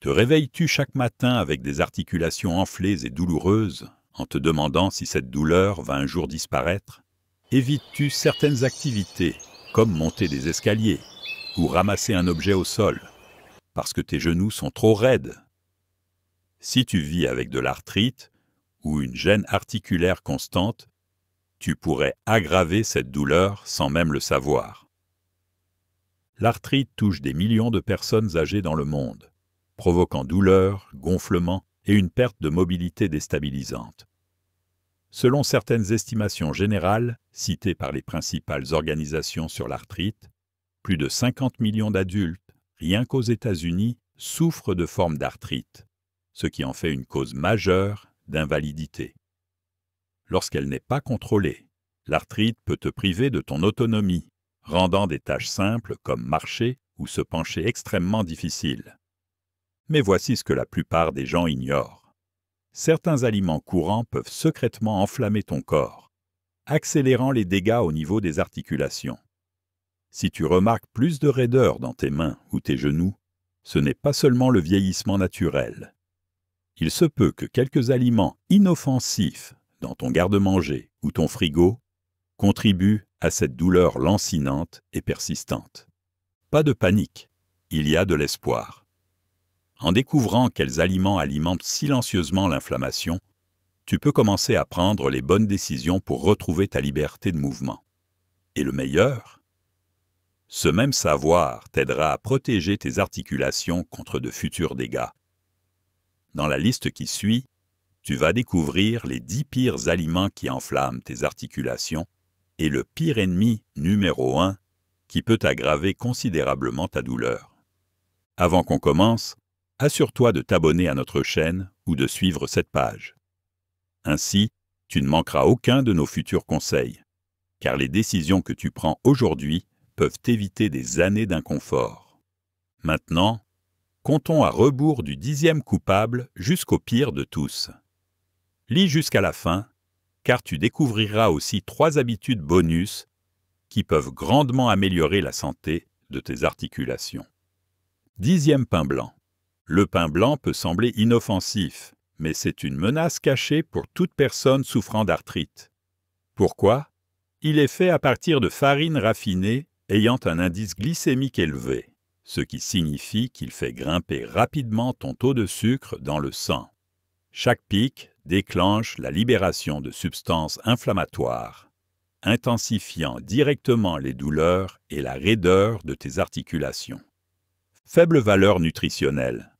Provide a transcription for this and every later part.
Te réveilles-tu chaque matin avec des articulations enflées et douloureuses, en te demandant si cette douleur va un jour disparaître? Évites-tu certaines activités, comme monter des escaliers ou ramasser un objet au sol, parce que tes genoux sont trop raides? Si tu vis avec de l'arthrite ou une gêne articulaire constante, tu pourrais aggraver cette douleur sans même le savoir. L'arthrite touche des millions de personnes âgées dans le monde, provoquant douleurs, gonflements et une perte de mobilité déstabilisante. Selon certaines estimations générales, citées par les principales organisations sur l'arthrite, plus de 50 millions d'adultes, rien qu'aux États-Unis, souffrent de formes d'arthrite, ce qui en fait une cause majeure d'invalidité. Lorsqu'elle n'est pas contrôlée, l'arthrite peut te priver de ton autonomie, rendant des tâches simples comme marcher ou se pencher extrêmement difficiles. Mais voici ce que la plupart des gens ignorent. Certains aliments courants peuvent secrètement enflammer ton corps, accélérant les dégâts au niveau des articulations. Si tu remarques plus de raideur dans tes mains ou tes genoux, ce n'est pas seulement le vieillissement naturel. Il se peut que quelques aliments inoffensifs dans ton garde-manger ou ton frigo contribuent à cette douleur lancinante et persistante. Pas de panique, il y a de l'espoir. En découvrant quels aliments alimentent silencieusement l'inflammation, tu peux commencer à prendre les bonnes décisions pour retrouver ta liberté de mouvement. Et le meilleur? Ce même savoir t'aidera à protéger tes articulations contre de futurs dégâts. Dans la liste qui suit, tu vas découvrir les 10 pires aliments qui enflamment tes articulations et le pire ennemi numéro 1 qui peut aggraver considérablement ta douleur. Avant qu'on commence, assure-toi de t'abonner à notre chaîne ou de suivre cette page. Ainsi, tu ne manqueras aucun de nos futurs conseils, car les décisions que tu prends aujourd'hui peuvent t'éviter des années d'inconfort. Maintenant, comptons à rebours du 10e coupable jusqu'au pire de tous. Lis jusqu'à la fin, car tu découvriras aussi 3 habitudes bonus qui peuvent grandement améliorer la santé de tes articulations. 10e pain blanc. Le pain blanc peut sembler inoffensif, mais c'est une menace cachée pour toute personne souffrant d'arthrite. Pourquoi? Il est fait à partir de farine raffinée ayant un indice glycémique élevé, ce qui signifie qu'il fait grimper rapidement ton taux de sucre dans le sang. Chaque pic déclenche la libération de substances inflammatoires, intensifiant directement les douleurs et la raideur de tes articulations. Faible valeur nutritionnelle.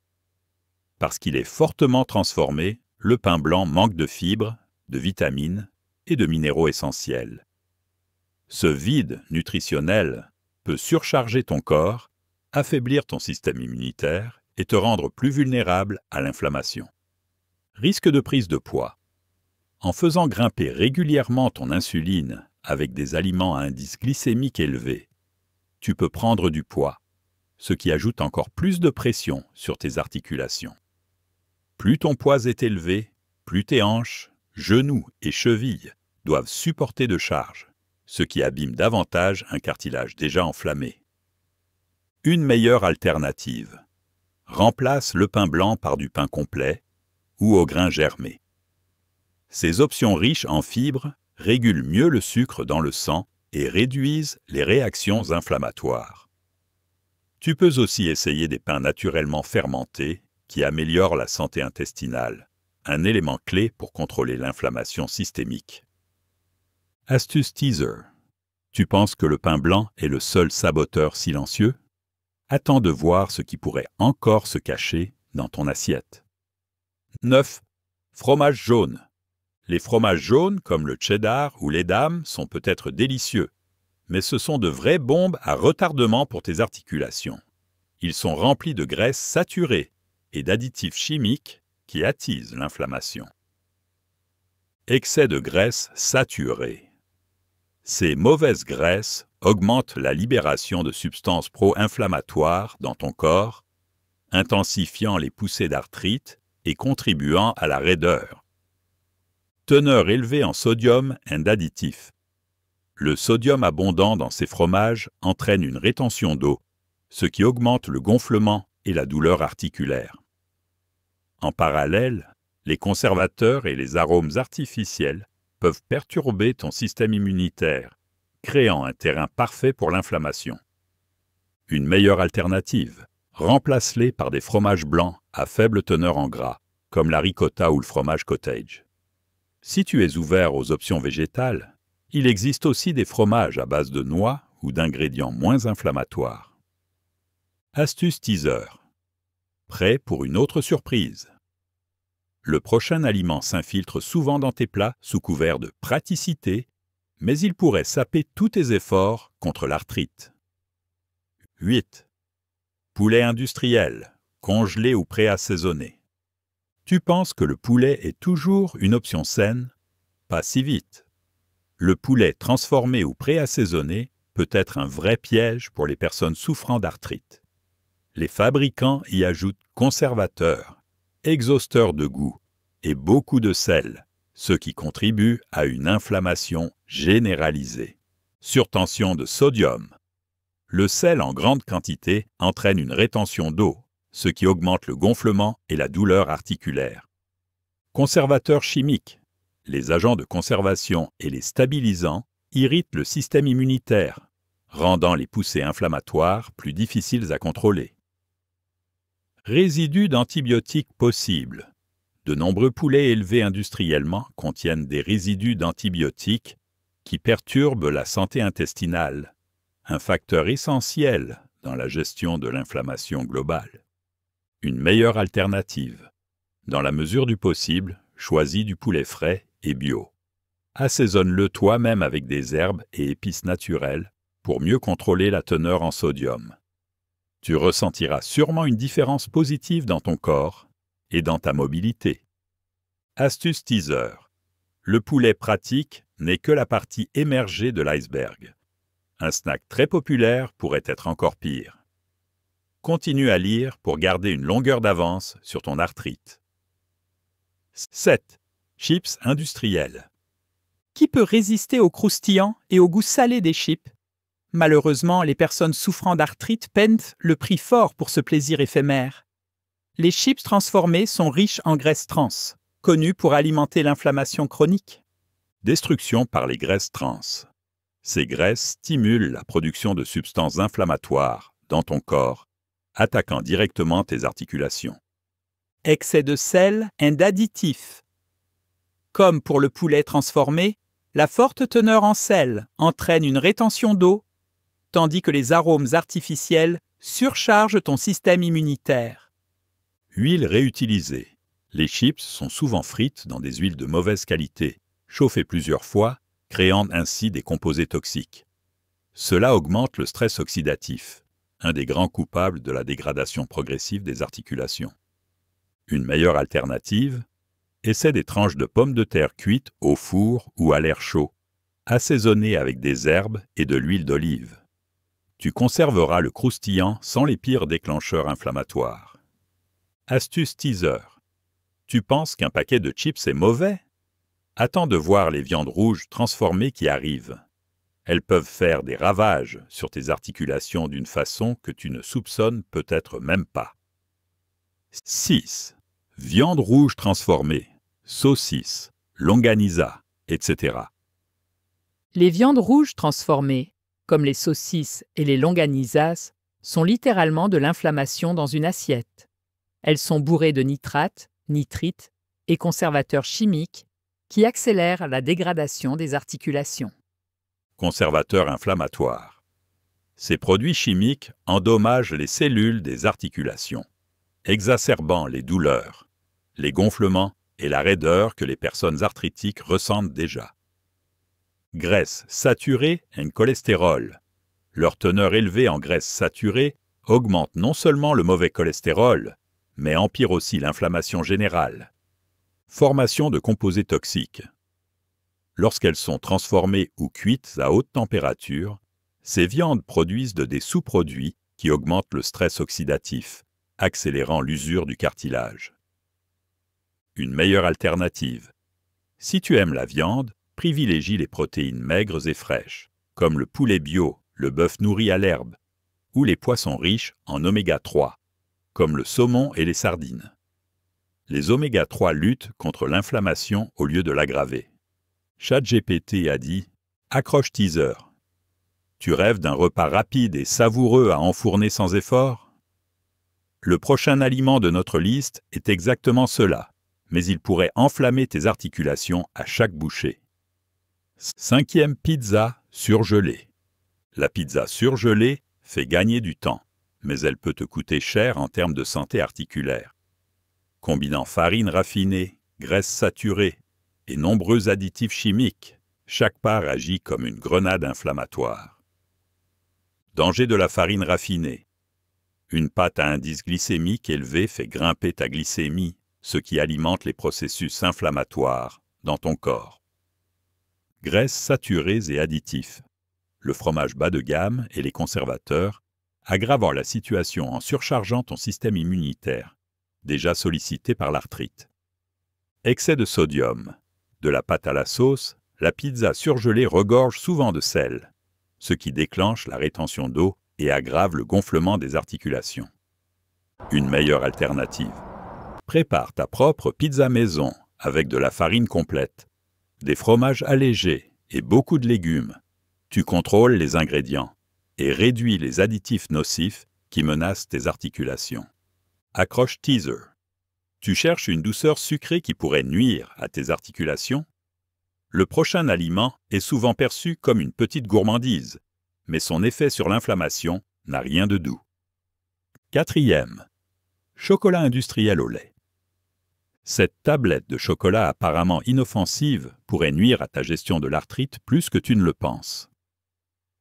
Parce qu'il est fortement transformé, le pain blanc manque de fibres, de vitamines et de minéraux essentiels. Ce vide nutritionnel peut surcharger ton corps, affaiblir ton système immunitaire et te rendre plus vulnérable à l'inflammation. Risque de prise de poids. En faisant grimper régulièrement ton insuline avec des aliments à indice glycémique élevé, tu peux prendre du poids, ce qui ajoute encore plus de pression sur tes articulations. Plus ton poids est élevé, plus tes hanches, genoux et chevilles doivent supporter de charge, ce qui abîme davantage un cartilage déjà enflammé. Une meilleure alternative. Remplace le pain blanc par du pain complet ou au grain germé. Ces options riches en fibres régulent mieux le sucre dans le sang et réduisent les réactions inflammatoires. Tu peux aussi essayer des pains naturellement fermentés qui améliorent la santé intestinale, un élément clé pour contrôler l'inflammation systémique. Astuce teaser. Tu penses que le pain blanc est le seul saboteur silencieux? Attends de voir ce qui pourrait encore se cacher dans ton assiette. 9. Fromage jaune. Les fromages jaunes, comme le cheddar ou l'Edam, sont peut-être délicieux, mais ce sont de vraies bombes à retardement pour tes articulations. Ils sont remplis de graisses saturées et d'additifs chimiques qui attisent l'inflammation. Excès de graisse saturée. Ces mauvaises graisses augmentent la libération de substances pro-inflammatoires dans ton corps, intensifiant les poussées d'arthrite et contribuant à la raideur. Teneur élevée en sodium et d'additifs. Le sodium abondant dans ces fromages entraîne une rétention d'eau, ce qui augmente le gonflement et la douleur articulaire. En parallèle, les conservateurs et les arômes artificiels peuvent perturber ton système immunitaire, créant un terrain parfait pour l'inflammation. Une meilleure alternative, remplace-les par des fromages blancs à faible teneur en gras, comme la ricotta ou le fromage cottage. Si tu es ouvert aux options végétales, il existe aussi des fromages à base de noix ou d'ingrédients moins inflammatoires. Astuce teaser. Prêt pour une autre surprise. Le prochain aliment s'infiltre souvent dans tes plats sous couvert de praticité, mais il pourrait saper tous tes efforts contre l'arthrite. 8. Poulet industriel, congelé ou préassaisonné. Tu penses que le poulet est toujours une option saine? Pas si vite. Le poulet transformé ou préassaisonné peut être un vrai piège pour les personnes souffrant d'arthrite. Les fabricants y ajoutent conservateurs, exhausteurs de goût et beaucoup de sel, ce qui contribue à une inflammation généralisée. Surtension de sodium. Le sel en grande quantité entraîne une rétention d'eau, ce qui augmente le gonflement et la douleur articulaire. Conservateurs chimiques. Les agents de conservation et les stabilisants irritent le système immunitaire, rendant les poussées inflammatoires plus difficiles à contrôler. Résidus d'antibiotiques possibles. De nombreux poulets élevés industriellement contiennent des résidus d'antibiotiques qui perturbent la santé intestinale, un facteur essentiel dans la gestion de l'inflammation globale. Une meilleure alternative. Dans la mesure du possible, choisis du poulet frais et bio. Assaisonne-le toi-même avec des herbes et épices naturelles pour mieux contrôler la teneur en sodium. Tu ressentiras sûrement une différence positive dans ton corps et dans ta mobilité. Astuce teaser. Le poulet pratique n'est que la partie émergée de l'iceberg. Un snack très populaire pourrait être encore pire. Continue à lire pour garder une longueur d'avance sur ton arthrite. 7. Chips industriels. Qui peut résister au croustillant et au goût salé des chips? Malheureusement, les personnes souffrant d'arthrite peinent le prix fort pour ce plaisir éphémère. Les chips transformés sont riches en graisses trans, connues pour alimenter l'inflammation chronique. Destruction par les graisses trans. Ces graisses stimulent la production de substances inflammatoires dans ton corps, attaquant directement tes articulations. Excès de sel et d'additifs. Comme pour le poulet transformé, la forte teneur en sel entraîne une rétention d'eau, tandis que les arômes artificiels surchargent ton système immunitaire. Huile réutilisée. Les chips sont souvent frites dans des huiles de mauvaise qualité, chauffées plusieurs fois, créant ainsi des composés toxiques. Cela augmente le stress oxydatif, un des grands coupables de la dégradation progressive des articulations. Une meilleure alternative, essaie des tranches de pommes de terre cuites au four ou à l'air chaud, assaisonnées avec des herbes et de l'huile d'olive. Tu conserveras le croustillant sans les pires déclencheurs inflammatoires. Astuce teaser. Tu penses qu'un paquet de chips est mauvais? Attends de voir les viandes rouges transformées qui arrivent. Elles peuvent faire des ravages sur tes articulations d'une façon que tu ne soupçonnes peut-être même pas. 6. Viande rouge transformée, saucisses, longaniza, etc. Les viandes rouges transformées, comme les saucisses et les longanizas, sont littéralement de l'inflammation dans une assiette. Elles sont bourrées de nitrates, nitrites et conservateurs chimiques qui accélèrent la dégradation des articulations. Conservateurs inflammatoires. Ces produits chimiques endommagent les cellules des articulations, exacerbant les douleurs, les gonflements et la raideur que les personnes arthritiques ressentent déjà. Graisses saturées et cholestérol. Leur teneur élevée en graisses saturées augmente non seulement le mauvais cholestérol, mais empire aussi l'inflammation générale. Formation de composés toxiques. Lorsqu'elles sont transformées ou cuites à haute température, ces viandes produisent des sous-produits qui augmentent le stress oxydatif, accélérant l'usure du cartilage. Une meilleure alternative. Si tu aimes la viande, privilégie les protéines maigres et fraîches, comme le poulet bio, le bœuf nourri à l'herbe, ou les poissons riches en oméga 3, comme le saumon et les sardines. Les oméga-3 luttent contre l'inflammation au lieu de l'aggraver. ChatGPT a dit « Accroche teaser ». Tu rêves d'un repas rapide et savoureux à enfourner sans effort? Le prochain aliment de notre liste est exactement cela, mais il pourrait enflammer tes articulations à chaque bouchée. 5e pizza surgelée. La pizza surgelée fait gagner du temps, mais elle peut te coûter cher en termes de santé articulaire. Combinant farine raffinée, graisse saturée et nombreux additifs chimiques, chaque part agit comme une grenade inflammatoire. Danger de la farine raffinée. Une pâte à indice glycémique élevé fait grimper ta glycémie, ce qui alimente les processus inflammatoires dans ton corps. Graisses saturées et additifs. Le fromage bas de gamme et les conservateurs, aggravant la situation en surchargeant ton système immunitaire, déjà sollicité par l'arthrite. Excès de sodium. De la pâte à la sauce, la pizza surgelée regorge souvent de sel, ce qui déclenche la rétention d'eau et aggrave le gonflement des articulations. Une meilleure alternative. Prépare ta propre pizza maison avec de la farine complète, des fromages allégés et beaucoup de légumes. Tu contrôles les ingrédients et réduis les additifs nocifs qui menacent tes articulations. Accroche teaser. Tu cherches une douceur sucrée qui pourrait nuire à tes articulations? Le prochain aliment est souvent perçu comme une petite gourmandise, mais son effet sur l'inflammation n'a rien de doux. 4e. Chocolat industriel au lait. Cette tablette de chocolat apparemment inoffensive pourrait nuire à ta gestion de l'arthrite plus que tu ne le penses.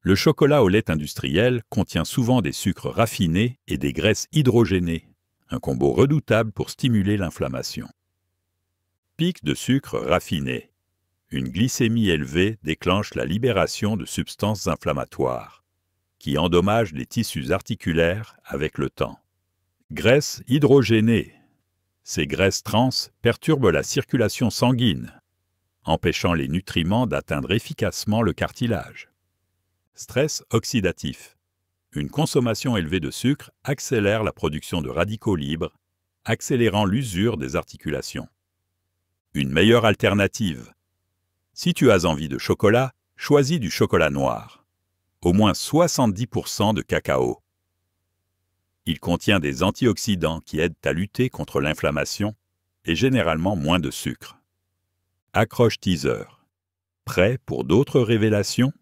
Le chocolat au lait industriel contient souvent des sucres raffinés et des graisses hydrogénées, un combo redoutable pour stimuler l'inflammation. Pic de sucre raffiné. Une glycémie élevée déclenche la libération de substances inflammatoires, qui endommagent les tissus articulaires avec le temps. Graisses hydrogénées. Ces graisses trans perturbent la circulation sanguine, empêchant les nutriments d'atteindre efficacement le cartilage. Stress oxydatif. Une consommation élevée de sucre accélère la production de radicaux libres, accélérant l'usure des articulations. Une meilleure alternative. Si tu as envie de chocolat, choisis du chocolat noir. Au moins 70% de cacao. Il contient des antioxydants qui aident à lutter contre l'inflammation et généralement moins de sucre. Accroche teaser. Prêt pour d'autres révélations?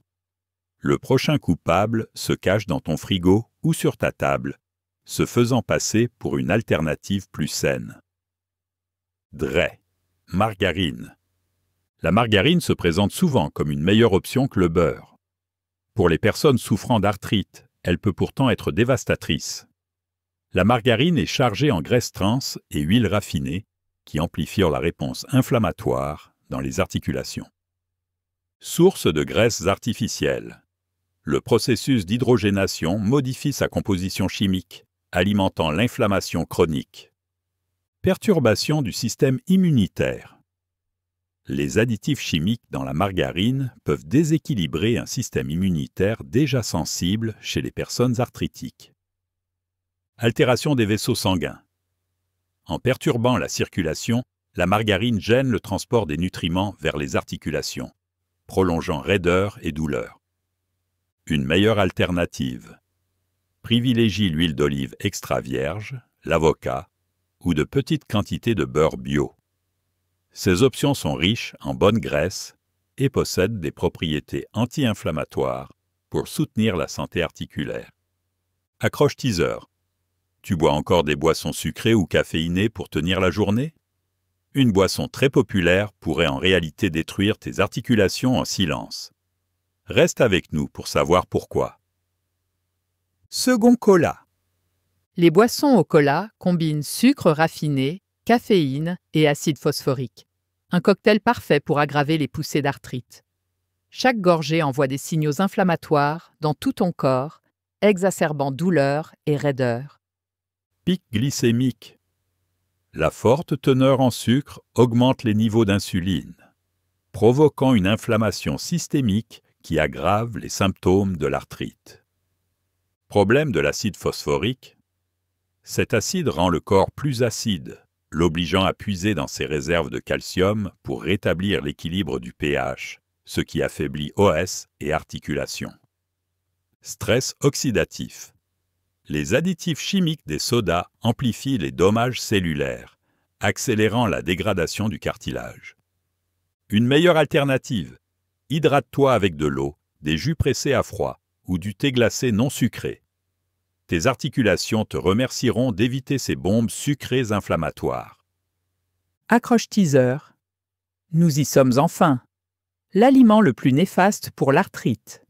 Le prochain coupable se cache dans ton frigo ou sur ta table, se faisant passer pour une alternative plus saine. Drey. Margarine. La margarine se présente souvent comme une meilleure option que le beurre. Pour les personnes souffrant d'arthrite, elle peut pourtant être dévastatrice. La margarine est chargée en graisses trans et huiles raffinées qui amplifient la réponse inflammatoire dans les articulations. Source de graisses artificielles. Le processus d'hydrogénation modifie sa composition chimique, alimentant l'inflammation chronique. Perturbation du système immunitaire. Les additifs chimiques dans la margarine peuvent déséquilibrer un système immunitaire déjà sensible chez les personnes arthritiques. Altération des vaisseaux sanguins. En perturbant la circulation, la margarine gêne le transport des nutriments vers les articulations, prolongeant raideur et douleur. Une meilleure alternative. Privilégie l'huile d'olive extra vierge, l'avocat ou de petites quantités de beurre bio. Ces options sont riches en bonnes graisses et possèdent des propriétés anti-inflammatoires pour soutenir la santé articulaire. Accroche teaser. Tu bois encore des boissons sucrées ou caféinées pour tenir la journée? Une boisson très populaire pourrait en réalité détruire tes articulations en silence. Reste avec nous pour savoir pourquoi. Second cola. Les boissons au cola combinent sucre raffiné, caféine et acide phosphorique. Un cocktail parfait pour aggraver les poussées d'arthrite. Chaque gorgée envoie des signaux inflammatoires dans tout ton corps, exacerbant douleur et raideur. Pic glycémique. La forte teneur en sucre augmente les niveaux d'insuline, provoquant une inflammation systémique qui aggrave les symptômes de l'arthrite. Problème de l'acide phosphorique. Cet acide rend le corps plus acide, l'obligeant à puiser dans ses réserves de calcium pour rétablir l'équilibre du pH, ce qui affaiblit os et articulations. Stress oxydatif. Les additifs chimiques des sodas amplifient les dommages cellulaires, accélérant la dégradation du cartilage. Une meilleure alternative: hydrate-toi avec de l'eau, des jus pressés à froid ou du thé glacé non sucré. Tes articulations te remercieront d'éviter ces bombes sucrées inflammatoires. Accroche-teaser. Nous y sommes enfin. L'aliment le plus néfaste pour l'arthrite.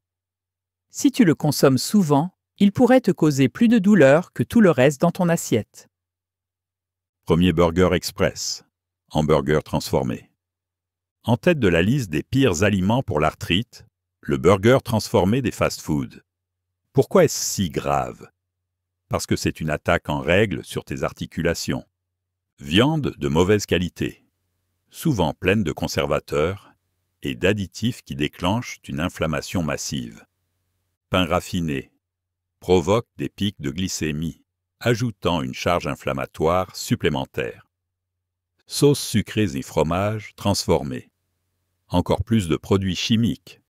Si tu le consommes souvent, il pourrait te causer plus de douleur que tout le reste dans ton assiette. Premier burger express. Hamburger transformé. En tête de la liste des pires aliments pour l'arthrite, le burger transformé des fast-foods. Pourquoi est-ce si grave? Parce que c'est une attaque en règle sur tes articulations. Viande de mauvaise qualité, souvent pleine de conservateurs et d'additifs qui déclenchent une inflammation massive. Pain raffiné provoque des pics de glycémie, ajoutant une charge inflammatoire supplémentaire. Sauces sucrées et fromages transformés. Encore plus de produits chimiques,